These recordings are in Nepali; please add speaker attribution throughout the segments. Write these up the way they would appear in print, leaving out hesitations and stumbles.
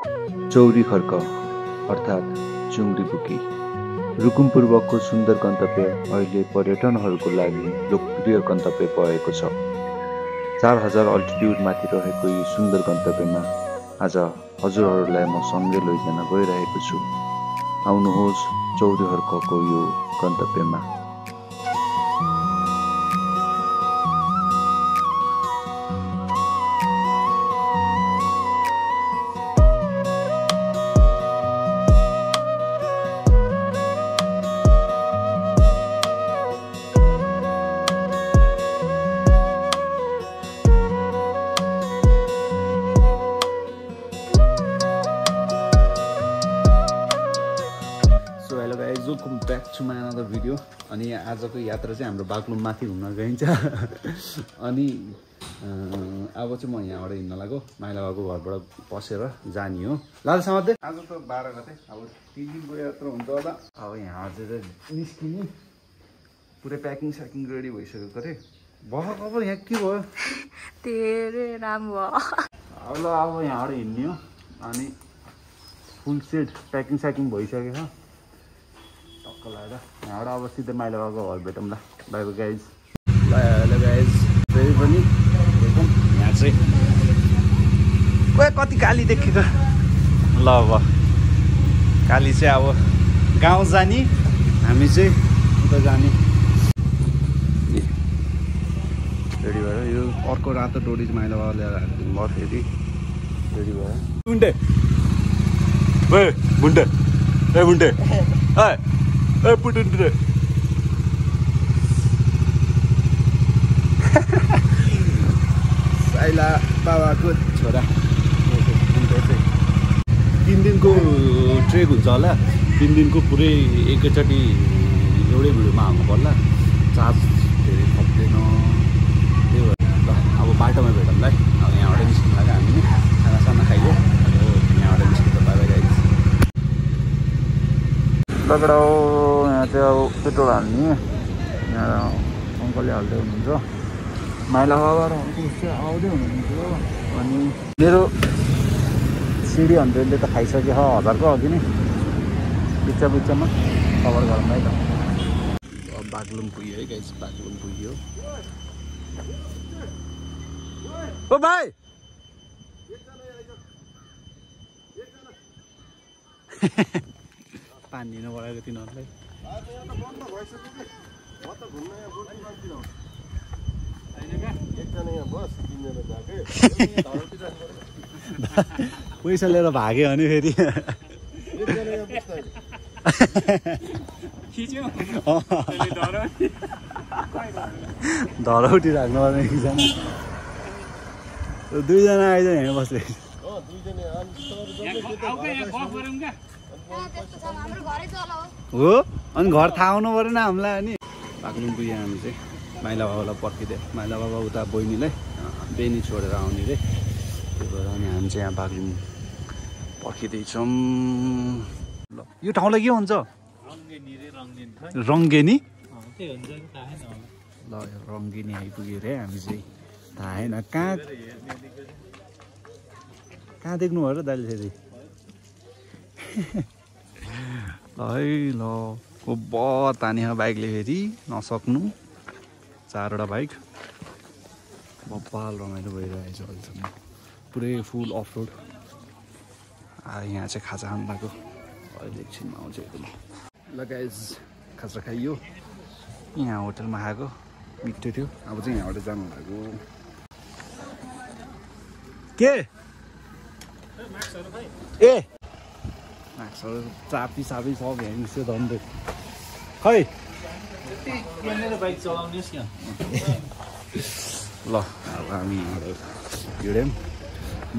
Speaker 1: चौरी खर्क अर्थात् चुङ्ग्री बुकी रुकुम पूर्वको सुन्दर गन्तव्य अहिले पर्यटनहरूको लागि लोकप्रिय गन्तव्य भएको छ। 4000 अल्टिट्युड माथि रहेको यो सुन्दर गन्तव्यमा आज हजुरहरूलाई म सँगै लैजान गइरहेको छु। आउनुहोस् चौरी खर्कको यो गन्तव्यमा।
Speaker 2: Welcome back to my another video. अनि आजको यात्रा चाहिँ हाम्रो बागलुङ माथि घुम्न गइन्छ। अनि अब चाहिँ म यहाँबाट हिँड्न लाग्यो माइला बाबुको घरबाट पसेर जाने हो। लालसम्म चाहिँ आज त 12 गते अब 3 दिनको यात्रा हुन्छ होला। अब यहाँ चाहिँ निस्किने पुरै प्याकिङ स्याकिङ रेडी भइसक्यो अरे। भर्खर अब यहाँ के भयो
Speaker 3: तेरे राम भयो।
Speaker 2: अब ल अब यहाँबाट हिँड्ने हो। अनि फुल सेट प्याकिङ स्याकिङ भइसकेको छ। यहाँबाट अब सिधै माइला बाबाको घर भेटौँ ल। By bye guys. ल हेलो गाइज, फेरि पनि भेटौँ। यहाँ चाहिँ कति काली देखेको ल। अब काली चाहिँ अब गाउँ जाने, हामी चाहिँ उता जाने। रेडी भयो। यो अर्को रातो डोरी चाहिँ माइला बाबा ल्याएर हालिदिनु भयो। फेरि रेडी भयो। बुन्टे बुन्टे ए बुन्टे ए पुटुन्टे साइला बाबाको छोरा। 3 दिनको ट्रेक हुन्छ होला। 3 दिनको पुरै एकैचोटि एउटै भिडियोमा हाल्नु पर्ला। चार्ज धेरै खप्दैन। त्यही भएर ल अब बाटोमा भेटौँ ल। अब यहाँबाट निस्किनु लाग्यो हामी खानासाना खाइयो। यहाँबाट निस्किनु बाबा गाइस लगडा हो। यहाँ चाहिँ अब पेट्रोल हाल्ने यहाँ अङ्कलले हाल्दै हुनुहुन्छ। माइला बाबा र अङ्कल चाहिँ आउँदै हुनुहुन्छ। अनि मेरो सिडी 100ले त खाइसक्यो 1000को अघि नै बिचमा कभर गरौँ है त। अब बागलुङ पुग्यो है गाइस, बागलुङ पुग्यो। ओ भाइ पानी दिनु परेको तिनीहरूलाई। पैसा लिएर भाग्यो भने फेरि धरौटी राख्नु पर्ने। एकजना 2 जना आइज यहाँ बस्दै हो। अनि घर थाहा हुनु परेन हामीलाई। अनि बागलुङ पुग्यो हामी चाहिँ। माइला बाबालाई पर्खिदियो। माइला बाबा उता बहिनीलाई बेनी छोडेर आउने रे। त्यही भएर अनि हामी चाहिँ यहाँ बागलुङ पर्खिँदैछौँ। ल यो ठाउँलाई के भन्छ? रङ्गेनी। ल रङ्गेनी आइपुग्यो रे हामी चाहिँ। थाहा छैन कहाँ देख्नु भयो र दाइले फेरि। ल है ल तानियो बाइकले फेरि नसक्नु। 4वटा बाइक बब्बाल रमाइलो भइरहेछ अहिलेसम्म। पुरै फुल अफ रोड। यहाँ चाहिँ खाजा खानु लाग्यो। अहिले एकछिनमा आउँछ एकदम। ल गाइज खाजा खाइयो। यहाँ होटलमा खाएको मिठो थियो। अब चाहिँ यहाँबाट जानु लाग्यो। के ए माक्सहरू चापी सब यहाँ निस्क्यो धन्दै खै। बाइक चलाउनुहोस् क्या। ल अब हामी हिँड्यौँ।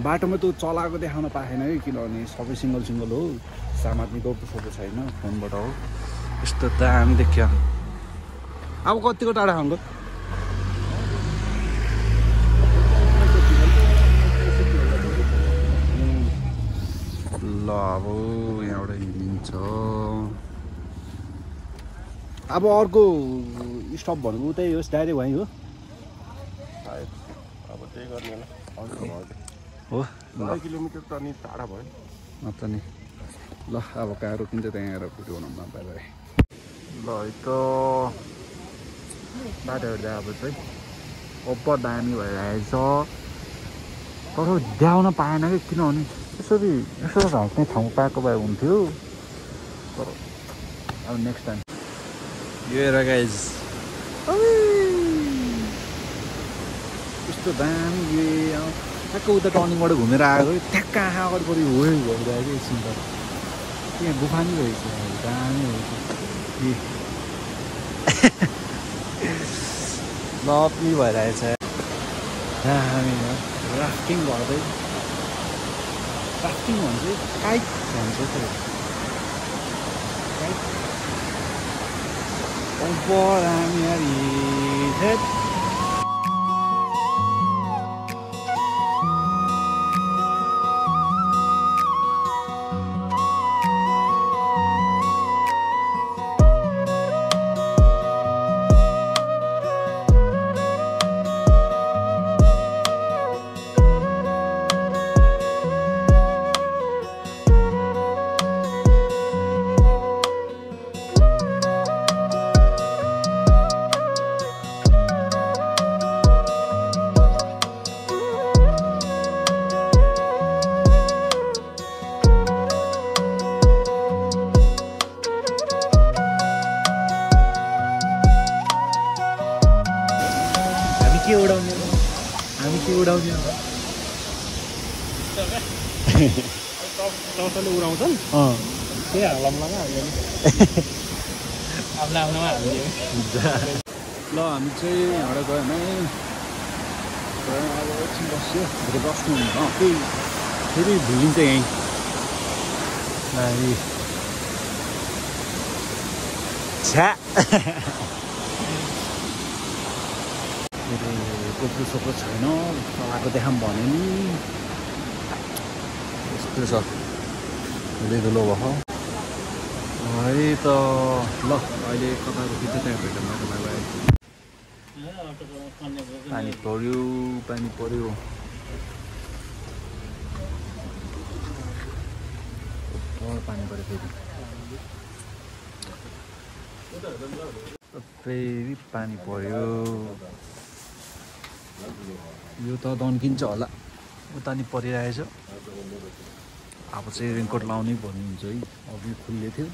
Speaker 2: बाटोमा त चलाएको देखाउन पाएन है, किनभने सबै सिङ्गल हो। सामाजिक फोटो छैन फोनबाट हो। यस्तो त हामी देख्यो। अब कतिको टाढा हाम्रो ल अब यहाँबाट हिँडिन्छ। अब अर्को स्टप भनेको उतै होस्, डाइरेक्ट वहीँ हो सायद। अब त्यही गर्ने होला। हो
Speaker 4: 1 किलोमिटर त अनि टाढा भयो
Speaker 2: मत नि ल अब कहाँ रोकिन्छ त्यहाँ आएर भिडियो बनाउनु बाई बाई ल है त बाटो हेर्दा अब चाहिँ ओभर दामी भइरहेछ तर देखाउन पाएन कि किनभने यसरी झाँक्ने ठाउँ पाएको भए हुन्थ्यो तर अब नेक्स्ट टाइम यो हेर गाइज यस्तो दामी यो ठ्याक्क उता टर्निङबाट घुमेर आएको ठ्याक्क आँखा अगाडि पऱ्यो हो भइरहेको कि एकछिन त त्यहाँ गुफा नि रहेछ दामी रहेछ लप्ली भइरहेछ दामी राफ्टिङ गर्दै राफ्टिङ भन्छ काइट भन्छ काइट दामी यार हामी के उडाउने
Speaker 4: टसले उडाउँछन् त्यही हालममा आफ्नो आफ्नोमा हाल्ने
Speaker 2: ल हामी चाहिँ यहाँबाट गयो भने अब एकछिन बस्यो फेरि बस्नुहुन्छ फेरि भुलिन्छ यहीँ छ्या कोप्रो सोप्रो छैन चलाएको देखाऊँ भने नि यस्तो छ हुँदै धुलो भयो है त ल अहिले कता रोकिन्छ त्यहाँ भेटौँ पानी पऱ्यो पानी पऱ्यो पानी पऱ्यो फेरि पानी पऱ्यो यो त दन्किन्छ होला उता नि परिरहेछ अब चाहिँ रेनकोट लाउनै पर्ने हुन्छ है अघि खुल्ले थियो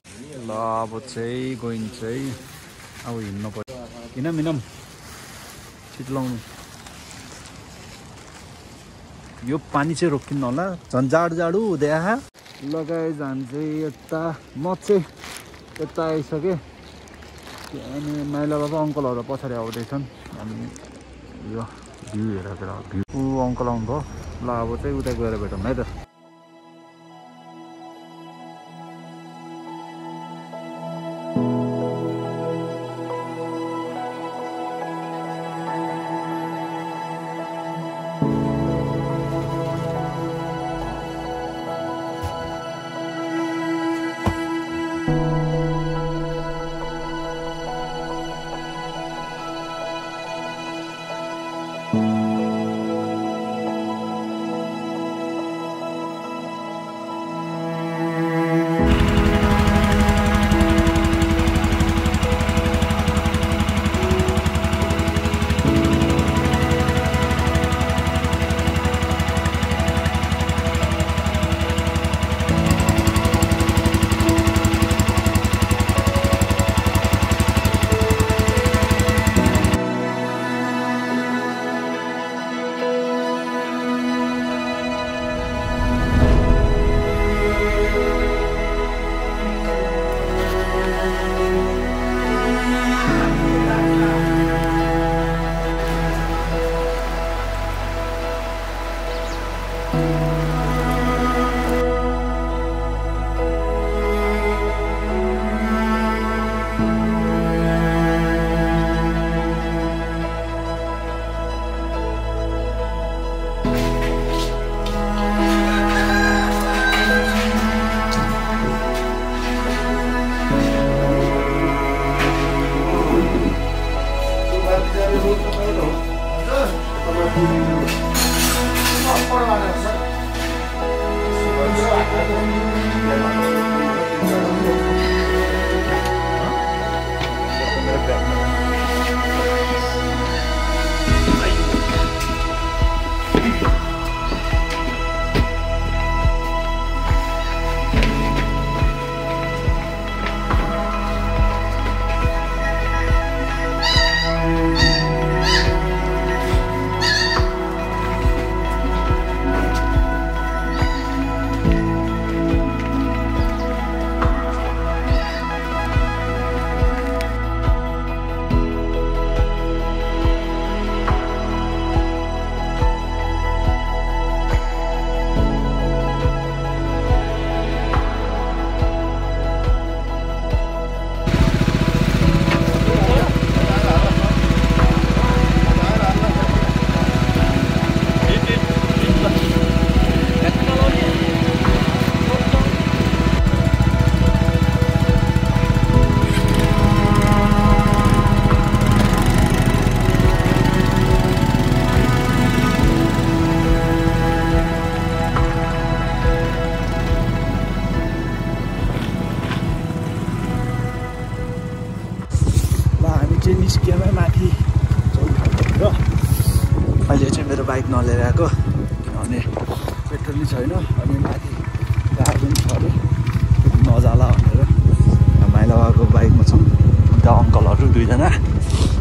Speaker 2: ल अब चाहिँ गइन्छ है अब हिँड्नु पर्यो हिँडम हिँडम छिटो लाउनु यो पानी चाहिँ रोकिन्न होला झन् जाडो हुँदै आहा लगाए जान्छ यता म चाहिँ यता आइसकेँ अनि माइला बाबा अङ्कलहरू पछाडि आउँदैछन् अनि यो भ्यू हेरेर भ्यू अङ्कल आउनुभयो ल अब चाहिँ उता गएर भेटौँ है त निकै माथि चढ्नु र अहिले चाहिँ मेरो बाइक नलिएर आएको किनभने पेट्रोल नै छैन अनि माथि गाडी पनि छ अरे नजाला भनेर माइला बाबाको बाइकमा छौँ दुईवटा अङ्कलहरू दुईजना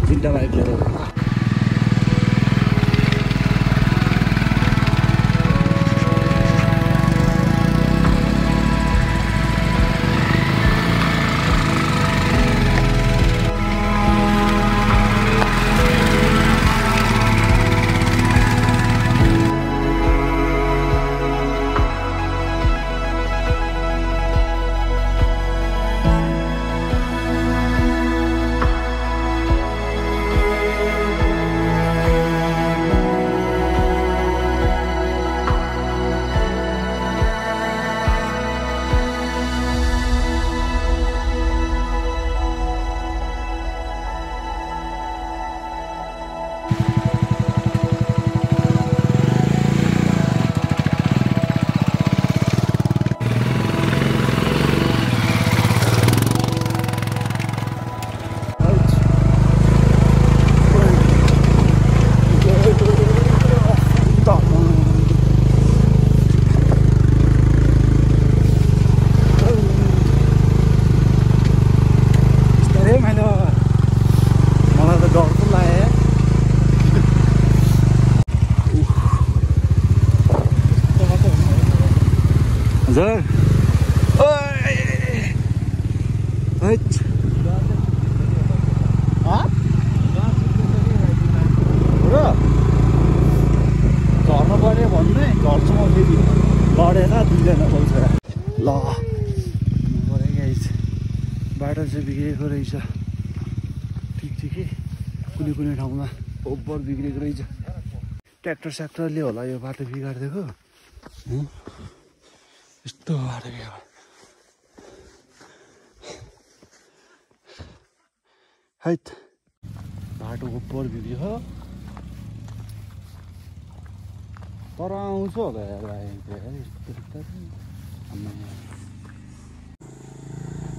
Speaker 2: तिनवटा बाइक लिएर हजुर झर्नु पऱ्यो भन्ने झर्छौँ फेरि लडेर दुईजना बोल्छ ल पऱ्यो गाइस बाटो चाहिँ बिग्रेको रहेछ ठिकै कुनै कुनै ठाउँमा ओभर बिग्रेको रहेछ ट्र्याक्टर स्याक्टरले होला यो बाटो बिगारिदिएको यस्तो बाटो बिगार हैट बाटो ओभर बिग्रियो तर आउँछ होला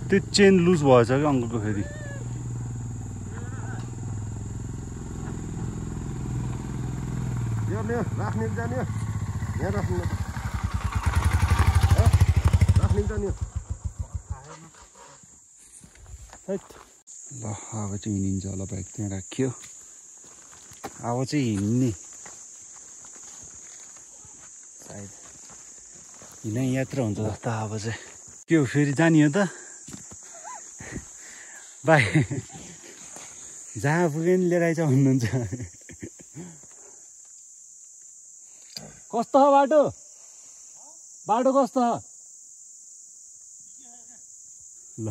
Speaker 2: त्यो चेन लुज भएछ क्या अङ्कलको फेरि
Speaker 4: राख्ने जाने यहाँ राख्नु राख्ने जाने
Speaker 2: ल अब चाहिँ हिँडिन्छ होला बाइक त्यहाँ राखियो अब चाहिँ हिँड्ने सायद हिँड्ने यात्रा हुन्छ जस्तो अब चाहिँ के हो फेरि जाने हो त बाइक जहाँ पुग्यो नि लिएर आइज भन्नुहुन्छ कस्तो हो बाटो बाटो कस्तो हो ल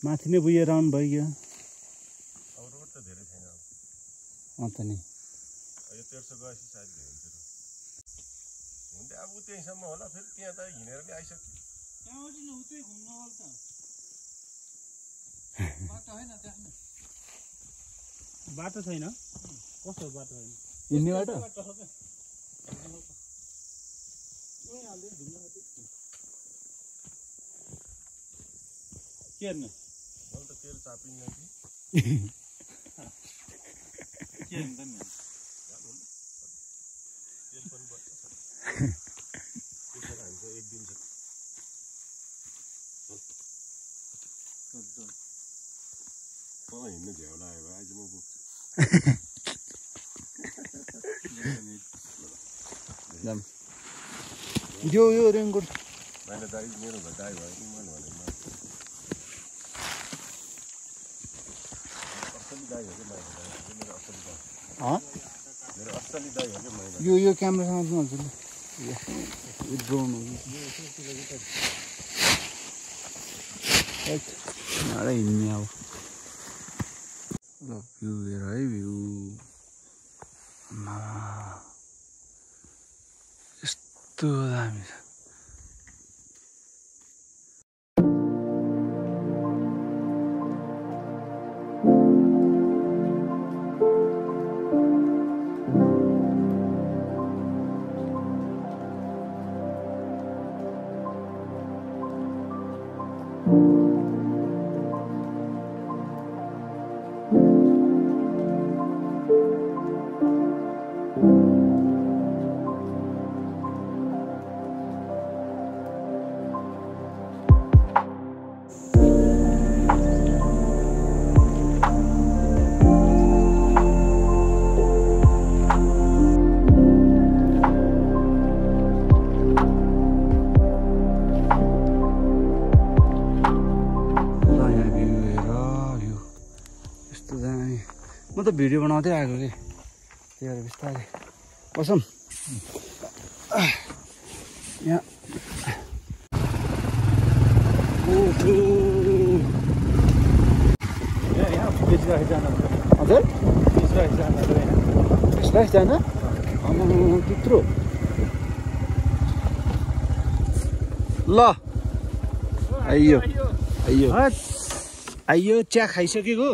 Speaker 2: माथि नै बुझेर आउनु भइगयो
Speaker 4: अब रोड त धेरै छैन
Speaker 2: अन्त नि
Speaker 4: यो 1382 साइड हुन्छ हुँदै अब त्यहीसम्म होला फेरि त्यहाँ त हिँडेर पनि आइसक्यो त्यहाँबाट न उतै घुम्न पर्छ बाटो हैन त्यहाँ बाटो छैन कस्तो बाटो हैन
Speaker 2: हिँड्ने बाटो
Speaker 4: के हेर्नु अब त तेल चापिन्न कि के हुन्छ नि तेल पनि बच्छ त्यसरी हाम्रो एक दिन छ मलाई हिँड्नु झ्याउ लाग्यो भए आज म पुग्छु
Speaker 2: यो रेनकोट
Speaker 4: मैले दाइ मेरो घर दाइ भयो कि मैले भने असली दाइ हो कि मेरो असली दाइ मेरो असली दाइ हो कि मैले
Speaker 2: यो क्यामेरासँग दिनुहुन्छ ल यो ड्रोन हो हिँड्ने अब ल भ्यू हेर है भ्यू यस्तो दामी छ भिडियो बनाउँदै आएको कि त्यही भएर बिस्तारै बसौँ यहाँ हजुर जान त्यत्रो ल आइयो आइयो आइयो चिया खाइसकेको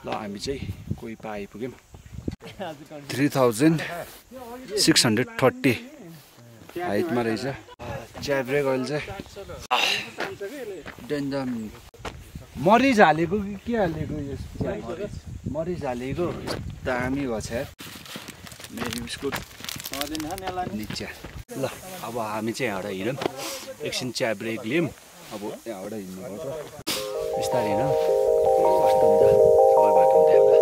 Speaker 2: ल हामी चाहिँ कोही पा आइपुग्यौँ 3630 हाइटमा रहेछ चिया ब्रेक अहिले चाहिँ डेन्जर मरिच हालेको कि के हालेको यो मरिच हालेको दामी भएको छ यार मेरो बिस्कुट निच्या ल अब हामी चाहिँ यहाँबाट हिँडौँ एकछिन चिया ब्रेक लियौँ अब यहाँबाट हिँड्नुपर्छ बिस्तारै हिँडौँ कस्तो हुन्छ सबै बाटो देख्दा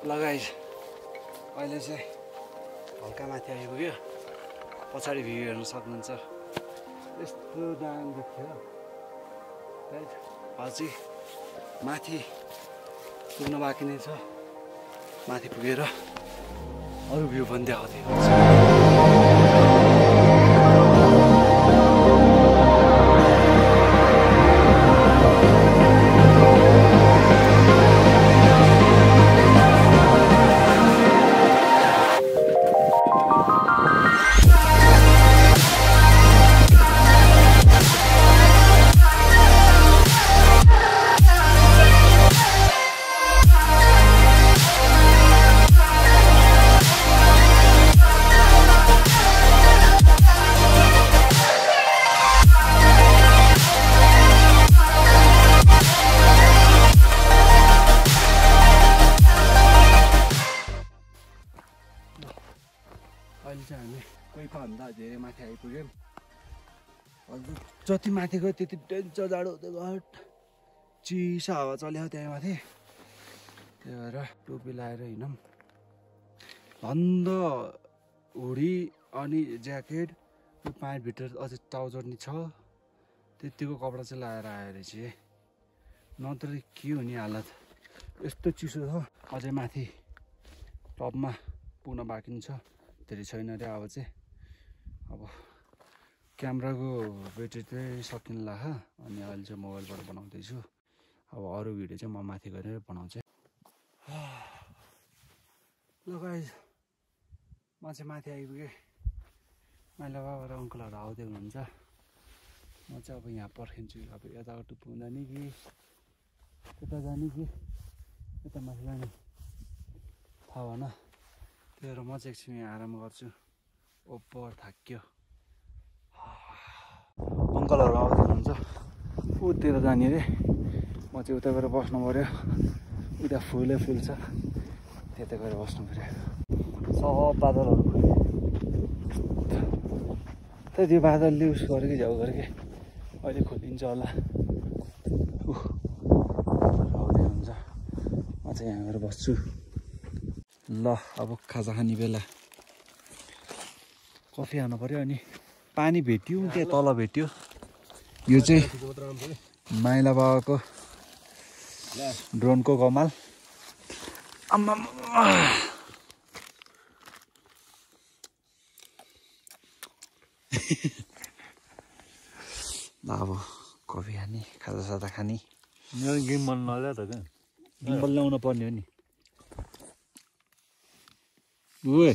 Speaker 2: लगाइज अहिले चाहिँ हल्का माथि आइपुग्यो पछाडि भ्यू हेर्न सक्नुहुन्छ यस्तो दामी देख्यो अझै माथि पुग्न बाँकी नै छ माथि पुगेर अरू भ्यू पनि देखाउँदै हुन्छ अहिले चाहिँ हामी कोही भन्दा धेरै माथि आइपुग्यौँ हजुर जति माथि गयो त्यति डेन्जर जाडो हुँदै गयो चिसो हावा चल्यो त्यहाँ माथि त्यही भएर टोपी लाएर हिँडौँ धन्द हुडी अनि ज्याकेट यो प्यान्टभित्र अझै ट्राउजर नि छ त्यतिको कपडा चाहिँ लाएर आयो रहेछ नत्र के हुने हालत यस्तो चिसो छ अझै माथि टपमा पुग्न बाँकी छ धेरै छैन अरे अब चाहिँ अब क्यामेराको ब्याट्री चाहिँ सकिन लाख अनि अहिले चाहिँ मोबाइलबाट बनाउँदैछु अब अरू भिडियो चाहिँ म माथि गरेर बनाउँछु ल गाइस म चाहिँ माथि आइपुगेँ माइला बाबा र अङ्कलहरू आउँदै हुनुहुन्छ म चाहिँ अब यहाँ पर्खिन्छु अब यताबाट पुग्दा नि कि यता जाने कि यता माथि जाने थाहा भएन त्यही भएर म चाहिँ एकछिन यहाँ आराम गर्छु ओपर थाक्यो अङ्कलहरू आउँदै हुनुहुन्छ उतिर जाने अरे म चाहिँ उता गएर बस्नु पऱ्यो उता फुलै फुल छ त्यता गएर बस्नु पऱ्यो सब बादलहरू त्यही त्यो बादलले उस गरेकै झ्याउ गरेकै अहिले खोलिन्छ होला आउँदै हुन्छ म चाहिँ यहाँ गएर बस्छु ल अब खाजा खाने बेला कफी खानु पऱ्यो अनि पानी भेट्यो त्यहाँ तल भेट्यो यो चाहिँ माइला बाबाको ड्रोनको कमाल आम्मा ल अब कफी खाने खाजा सादा खाने
Speaker 5: मेरो गेम मन नल्या त क्या
Speaker 2: गिम्बल ल्याउनु पर्ने हो नि ओए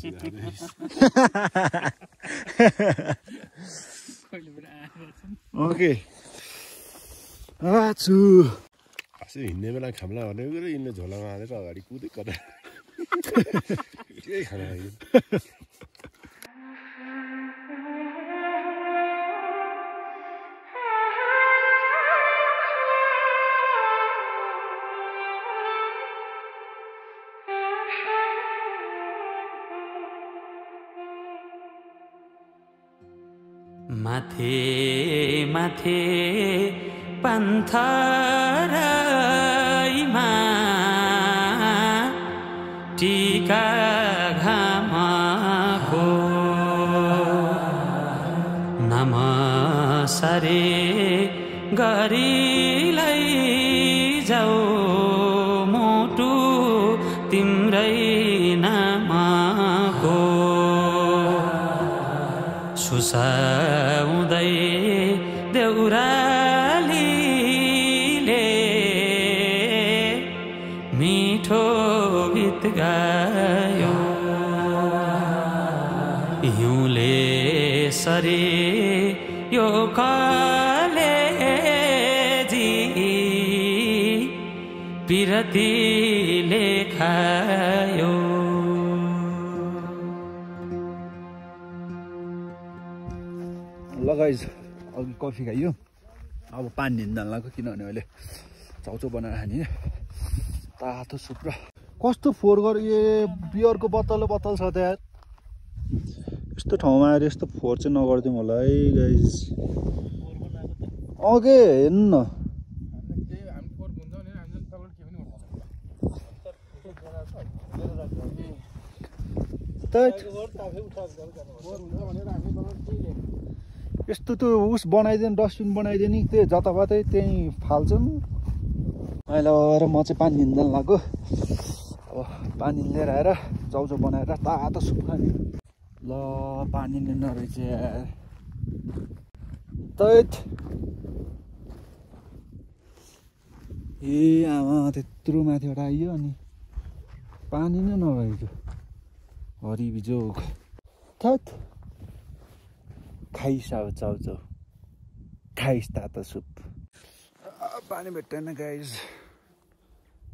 Speaker 2: ओके आछु
Speaker 4: अस्ति हिँड्ने बेला खाम्ला भनेको यिनले झोलामा हालेर अगाडि कुदै कता केही खाना लाग्यो
Speaker 6: माथे माथे पन्थरैमा माटीका घामको नमसरे गरी जाऊ मुटु तिम्रै नामको सुसाउँदै देउरालीले मिठो गीत गायो हिउँले सरे यो कलेजी पिरतीले खायो
Speaker 2: ल गाइज अघि कफी खाइयो अब पानी हिँड्न लाग्यो किनभने अहिले चाउचाउ बनाएर खाने तातो सुप र कस्तो फोहोर गर ए बियरको बत्तल छ त्यहाँ यस्तो ठाउँमा आएर यस्तो फोहोर चाहिँ नगरिदिउँ होला है गाइज अघि हेर्नु न यस्तो त्यो उस बनाइदियो डस्टबिन बनाइदियो नि त्यो जताभातै त्यहीँ फाल्छन् अहिले र म चाहिँ पानी हिँड्न लाग्यो अब पानी लिएर आएर चाउचाउ बनाएर तातो सुप खाने ल पानी लिन रहेछ तैत ए आमा त्यत्रो माथिबाट आइयो अनि पानी नै नभएको हरि बिजोग थत खाइस अब चाउचाउ खाइस तातो सुप पानी भेट्दैन गाइज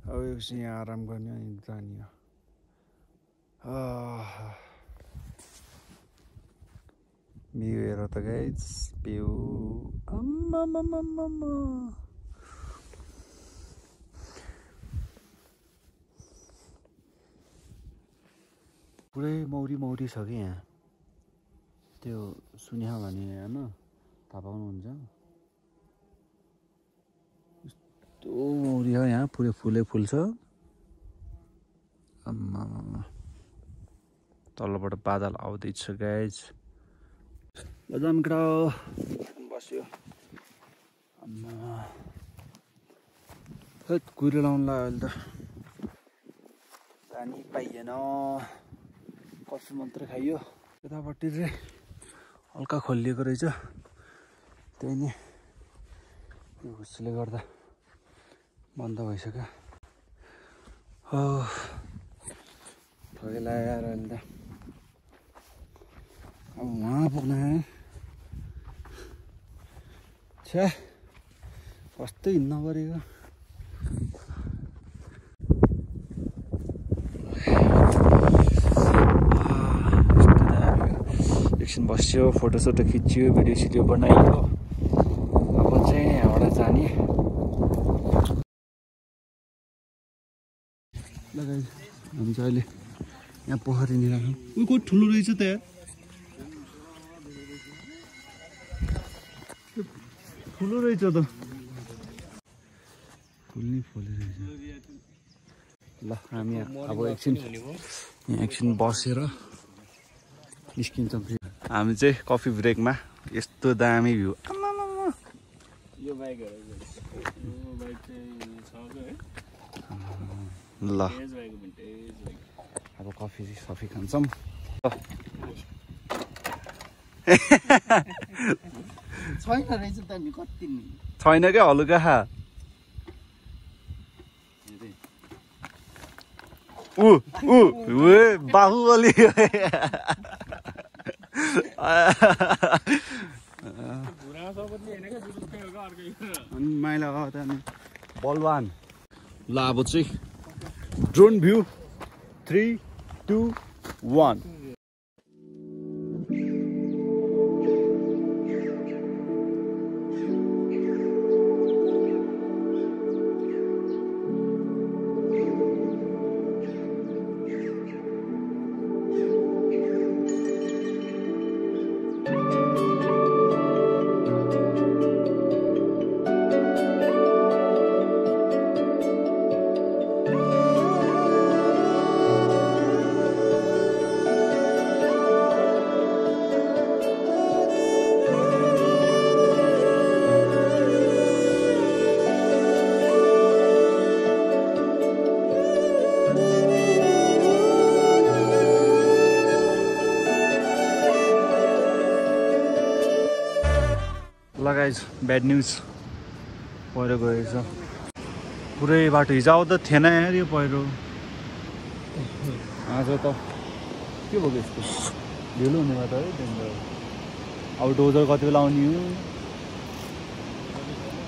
Speaker 2: अब एकछिन यहाँ आराम गर्ने अनि जाने भ्यू हेर त गाइज भ्यू आम्मामामामा पुरै मौरी छ कि यहाँ त्यो सुन्यो भने होइन थाहा पाउनुहुन्छ यस्तो मौरी हो यहाँ पुरै फुलै फुल छ आम्मा तलबाट बादल आउँदैछ गाइज ल जामक्रा बस्यो आम्मा हैट कुहिरो लाउनु लाग्यो अहिले त पानी पाइएन कफी मात्रै खाइयो यतापट्टि चाहिँ हल्का खोलिएको रहेछ त्यही नै यो हुस्सले गर्दा बन्द भइसक्यो हो ठगे लगाएर अहिले त अब उहाँ पुग्न छ्या कस्तो हिँड्न परेको एकछिन बस्यो फोटोसोटो खिच्यो भिडियो सिडियो बनाइयो अब चाहिँ यहाँबाट जाने लगाइ हामी चाहिँ अहिले यहाँ पोखरीनिर उयो को ठुलो रहेछ त यार ठुलो रहेछ त फुल्ने फुले रहेछ ल हामी अब एकछिन यहाँ एकछिन बसेर निस्किन्छौँ फेरि हामी चाहिँ कफी ब्रेकमा यस्तो दामी भ्यू
Speaker 4: यो बाइकहरु यो बाइक चाहिँ छ है
Speaker 2: ल अब कफी सफी खान्छौँ
Speaker 7: छैन रहेछ त नि कति
Speaker 2: छैन क्या हलुका खा बाहुबली अनि माइला बलवान ल अब चाहिँ drone view 3, 2, 1 guys bad news पहिरो गएछ पुरै बाटो हिजो आउँदा थिएन यार यो पहिरो आज त के भयो यस्तो ढिलो हुने बाटो है त्यहाँनिर अब डोजर कति बेला आउने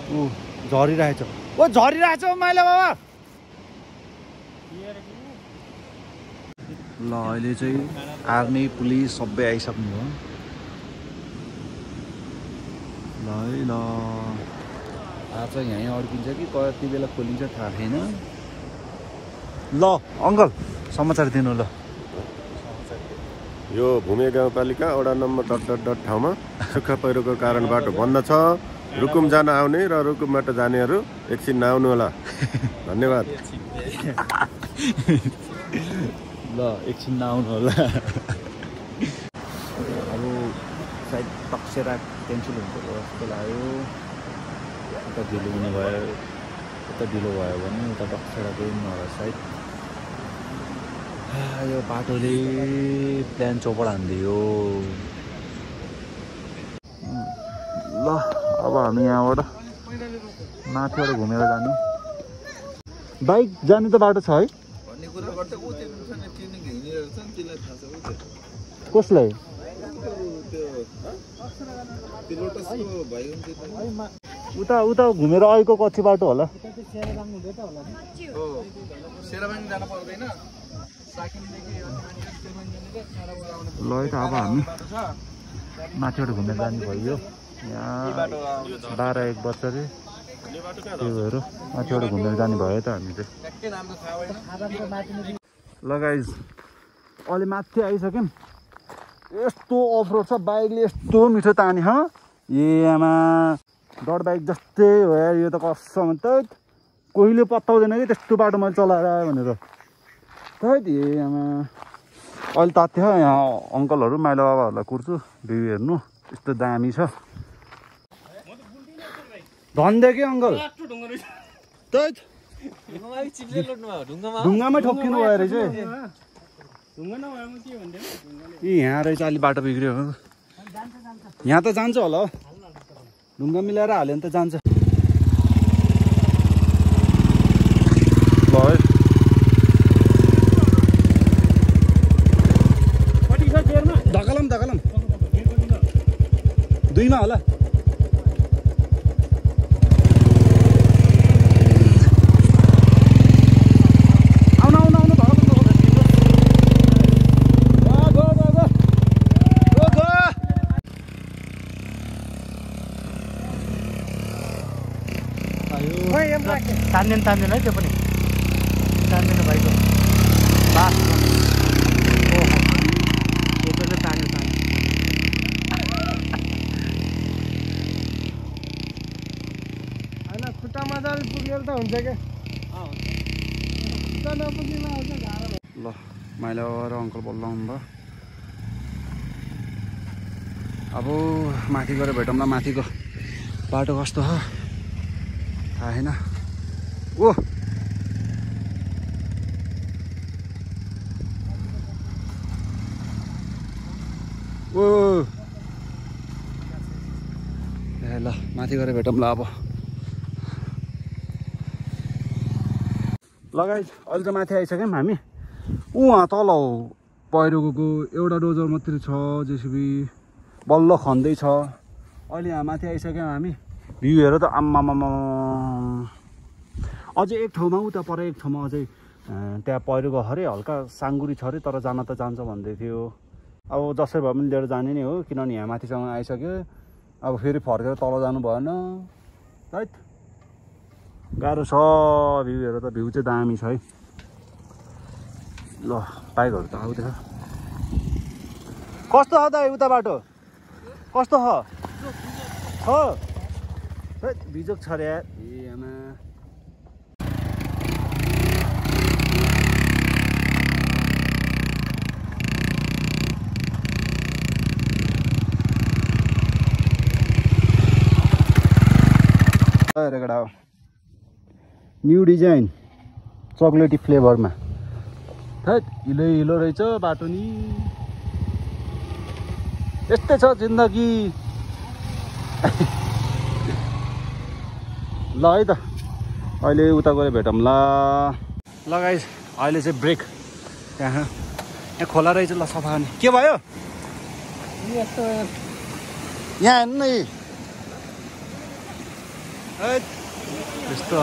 Speaker 2: हो झरिरहेछ ओ झरिरहेछ माइला बाबा ल अहिले चाहिँ आर्मी पुलिस सबै आइसक्नु भयो ल है ल आज यहीँ अड्किन्छ कि कति बेला खोलिन्छ थाहा छैन ल अङ्कल समाचार दिनु ल
Speaker 4: यो भूमे गाउँपालिका वडा नम्बर ... ठाउँमा सुक्खा पहिरोको कारण बाटो बन्द छ। रुकुम जान आउने र रुकुमबाट जानेहरू एकछिन नआउनु होला। धन्यवाद।
Speaker 2: ल एकछिन नआउनु होला। अब सायद तक्सेरा क्यान्सल हुन्छ जस्तो लाग्यो। उता ढिलो हुने भयो, उता ढिलो भयो भने उता तक्सेरा गयो होला सायद। यो बाटोले प्लान चौपड हान्दियो। ल अब हामी यहाँबाट माथिबाट घुमेर जाने। बाइक जाने त बाटो छ है? कसलाई? उता उता घुमेर आएको कच्ची बाटो होला। ल त अब हामी माथिबाट घुमेर जाने भयो। यहाँ 12-1 बज्छ अरे, त्यही भएर माथिबाट घुमेर जाने भयो त हामी चाहिँ। ल गाइज अहिले माथि आइसक्यौँ। यस्तो अफ रोड छ, बाइकले यस्तो मिठो ताने ह। आमा डट बाइक जस्तै हो यार यो त। कसम त कोहीले पत्ताउँदैन कि त्यस्तो बाटो मैले चलाएर आयो भनेर। थैट आमा अहिले तात्यो यहाँ अङ्कलहरू माइला बाबाहरूलाई कुर्छु भ्यू हेर्नु। यस्तो दामी छ। धन्दे कि अङ्कल ढुङ्गामै ठोक्किनु भयो रहेछ। यहाँ रहेछ अलि बाटो बिग्रियो। यहाँ त जान्छ होला, ढुङ्गा मिलाएर हाल्यो भने त जान्छ। ल है धकलम धकलम 2मा होला। तान्दैन है त्यो पनि तान्दैन भाइको बास तान्यो होइन खुट्टा मजाले पुगेर त हुन्छ क्या। ल माइला र अङ्कल बोल्नु भयो। अब माथि गएर भेटौँ न। माथिको बाटो कस्तो हो थाहा छैन। ओ ओ ए ल माथि गएर भेटौँ ल। अब लगाइ अहिले त माथि आइसक्यौँ हामी। उहाँ तल हो पहिरो गएको एउटा डोजर मात्रै छ, जेसिबी बल्ल खन्दैछ। अहिले यहाँ माथि आइसक्यौँ हामी। भ्यू हेर त आम्मामा। अझै एक ठाउँमा उता पर एक ठाउँमा अझै त्यहाँ पहिरो गयो अरे, हल्का साङ्गुरी छ अरे, तर जान त जान्छ भन्दै थियो। अब जसै भए पनि लिएर जाने नै हो, किनभने यहाँ माथिसम्म आइसक्यो। अब फेरि फर्केर तल जानु भएन है। गाह्रो छ। भ्यू हेर त, भ्यू चाहिँ दामी छ है। ल बाइकहरू त आउँदैछ। कस्तो छ दाइ उता बाटो? कस्तो छ? बिजोक छ रे यार। आमा रेगडा न्यू डिजाइन चक्लेटी फ्लेभरमा। थैट हिलो हिलो रहेछ बाटो नि। यस्तै छ जिन्दगी। ल है त अहिले उता गएर भेटौँ ल गाइस अहिले चाहिँ ब्रेक त्यहाँ खोला रहेछ ल सफा गर्ने के भयो यहाँ हेर्नु न त्यस्तो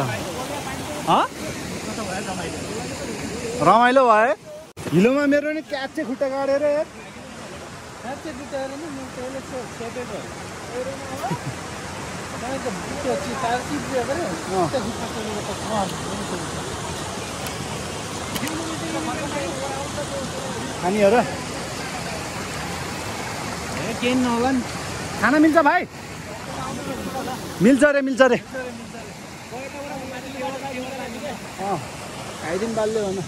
Speaker 2: रमाइलो भयो हिलोमा मेरो नि क्याचे खुट्टा गाडेर खानीहरू केही नहोला नि खाना मिल्छ भाइ मिल्छ रे खाइदिनु बाल्यो भन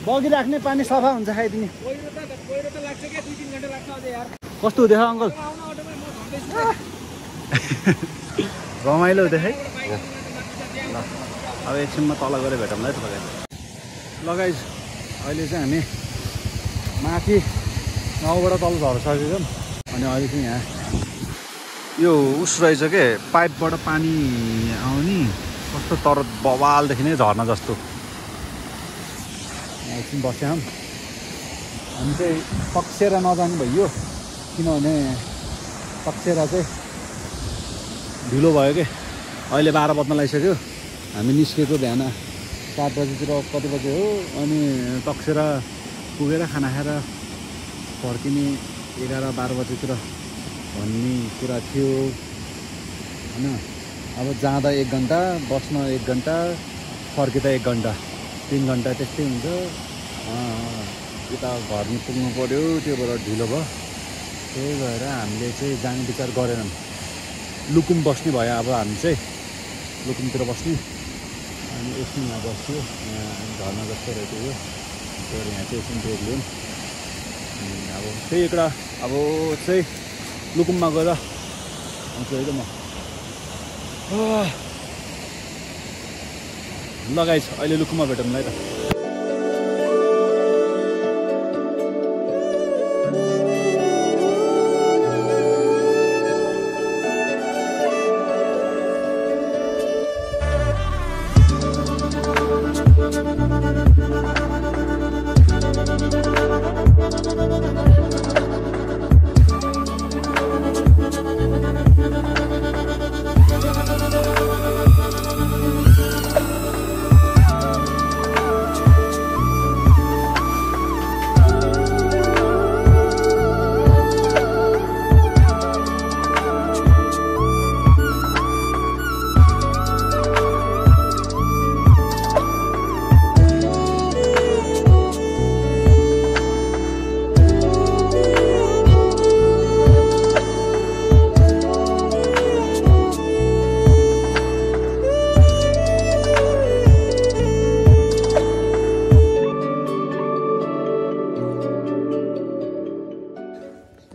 Speaker 2: बगिराख्ने पानी सफा हुन्छ खाइदिने कस्तो हुँदैछ अङ्कल रमाइलो हुँदैछ है ल अब एकछिनमा तल गएर भेटौँ है तपाईँ लगाइज अहिले चाहिँ हामी माथि गाउँबाट तल झरिसकेको अनि अहिले चाहिँ यहाँ यो उस रहेछ के पाइपबाट पानी आउने कस्तो तर बवालदेखि नै झर्ना जस्तो एकछिन बस्यौँ हामी चाहिँ तकसेरा नजानु भयो किनभने तकसेरा चाहिँ ढिलो भयो कि अहिले 12 बज्न लागिसक्यो हामी निस्केको बिहान 7 बजीतिर कति बजे हो अनि तकसेरा पुगेर खाना खाएर फर्किने 11-12 बजीतिर भन्ने कुरा थियो होइन अब जाँदा 1 घन्टा बस्न 1 घन्टा फर्किँदा 1 घन्टा 3 घन्टा त्यस्तै हुन्छ यता घरमा पुग्नु पऱ्यो त्यो भएर ढिलो भयो त्यही भएर हामीले चाहिँ जाने विचार गरेनौँ लुकुम बस्ने भयो अब हामी चाहिँ लुकुमतिर बस्ने अनि एकछिन यहाँ बस्यो यहाँ झर्ना जस्तो रहेछ यो तर यहाँ चाहिँ एकछिन ब्रेक लियौँ अब त्यही एउटा अब चाहिँ लुकुममा गएर आउँछु है त म लगाइछ अहिले लुकुममा भेटौँ है त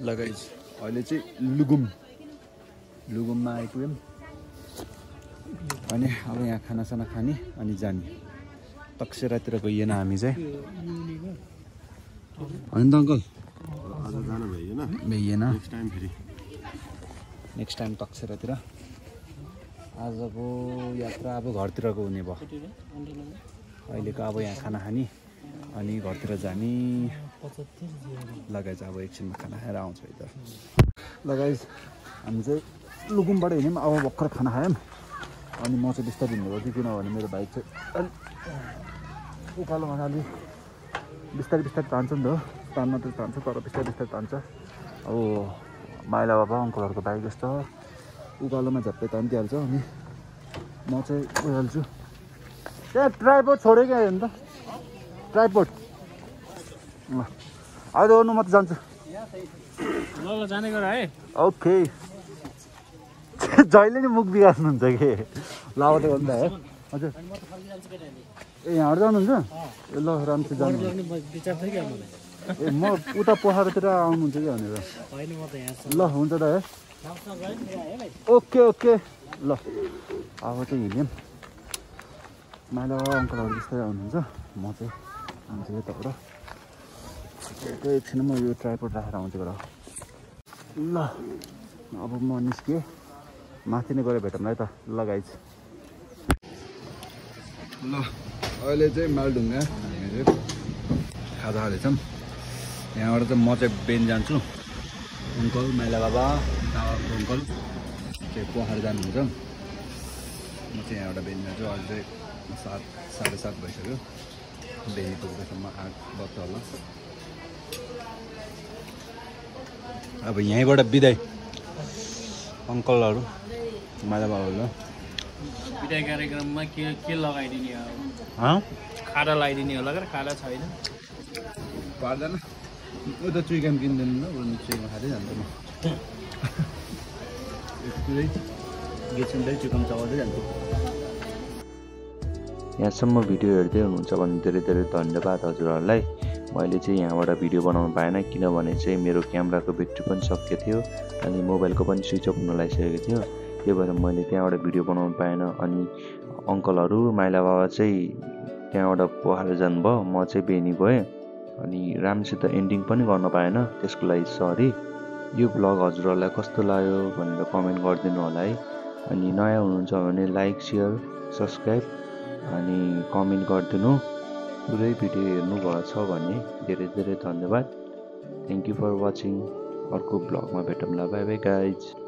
Speaker 2: लगाइज अहिले चाहिँ लुगुममा आइपुग्यौँ अनि अब यहाँ खानासाना खाने अनि जाने तकसेरातिर गइएन हामी चाहिँ होइन त अङ्कल भइएन नेक्स्ट टाइम तकसेरातिर आजको यात्रा अब घरतिरको हुने भयो अहिलेको अब यहाँ खाना खाने अनि घरतिर जाने लगाइज अब एकछिनमा खाना खाएर आउँछ है त लगाइज हामी चाहिँ लुकुमबाट हिँड्यौँ अब भर्खर खाना खायौँ अनि म चाहिँ बिस्तारै हिँड्नु किनभने मेरो बाइक चाहिँ अलिक उकालोमा अलिक बिस्तारै तान्छ नि त तान्न त तान्छ तर बिस्तारै तान्छ अब माइला बाबा अङ्कलहरूको बाइक जस्तो उकालोमा झट्टै तानिदिइहाल्छ अनि म चाहिँ गइहाल्छु त्यहाँ ट्राइपोड छोड्यो क्या हेर्नु त ट्राइपोड अहिले गर्नु म त जान्छु ल जाने गर है ओके जहिले नि मुख बिगार्नुहुन्छ कि ल अब त गर्नु है हजुर ए यहाँबाट जानुहुन्छ ए ल राम्रो जानु ए म उता पोखरातिर आउनुहुन्छ कि भनेर ल हुन्छ त है ओके ल अब चाहिँ हिँड्यौँ माइला अङ्कलहरू जस्तै आउनुहुन्छ म चाहिँ आउँछु यताबाट एकछिन म यो ट्राइपोड राखेर आउँछु ल अब म निस्केँ माथि नै गएर भेटौँ है त लगाइज ल अहिले चाहिँ मालढुङ्गा हामीले खाजा खाँदैछौँ। यहाँबाट चाहिँ म चाहिँ बेन जान्छु, अङ्कल माइला बाबा अङ्कल चाहिँ पहाड जानुहुन्छ। म चाहिँ यहाँबाट बेन जान्छु। अहिले चाहिँ 7:30 भइसक्यो। बेनी पुग्दैसम्म 8 बज्छ होला। अब यहीँबाट बिदाई अङ्कलहरू माइला बाबाहरू
Speaker 8: विदाय कार्यक्रममा के लगाइदिने अब खाना लगाइदिने होला कि खाना छैन
Speaker 2: पार्दैन। ऊ त चुइकाम किन्दैन न, चुइकाम खाँदै जान्छ म पुरै गेसुन्दै चुइकाम चलाउँदै जान्छु।
Speaker 1: यहाँसम्म भिडियो हेर्दै हुनुहुन्छ भने धेरै धेरै धन्यवाद हजुरहरूलाई। मैले चाहिँ यहाँबाट भिडियो बनाउनु पाएन किनभने चाहिँ मेरो क्यामेराको ब्याट्री पनि सकिएको थियो अनि मोबाइलको पनि स्विच अफ हुन लागिसकेको थियो। त्यही भएर मैले त्यहाँबाट भिडियो बनाउनु पाएन। अनि अङ्कलहरू माइला बाबा चाहिँ त्यहाँबाट पहाड जानुभयो, म चाहिँ बेनी गएँ अनि राम्रोसित एन्डिङ पनि गर्न पाएन, त्यसको लागि सरी। यो ब्लग हजुरहरूलाई कस्तो लाग्यो भनेर कमेन्ट गरिदिनु होला है। अनि नयाँ हुनुहुन्छ भने लाइक सेयर सब्सक्राइब अनि कमेन्ट गरिदिनु। पुरै भिडियो हेर्नुभएछ भने धेरै धेरै धन्यवाद। Thank you for watching. अर्को ब्लगमा भेटौँला। Bye bye guys.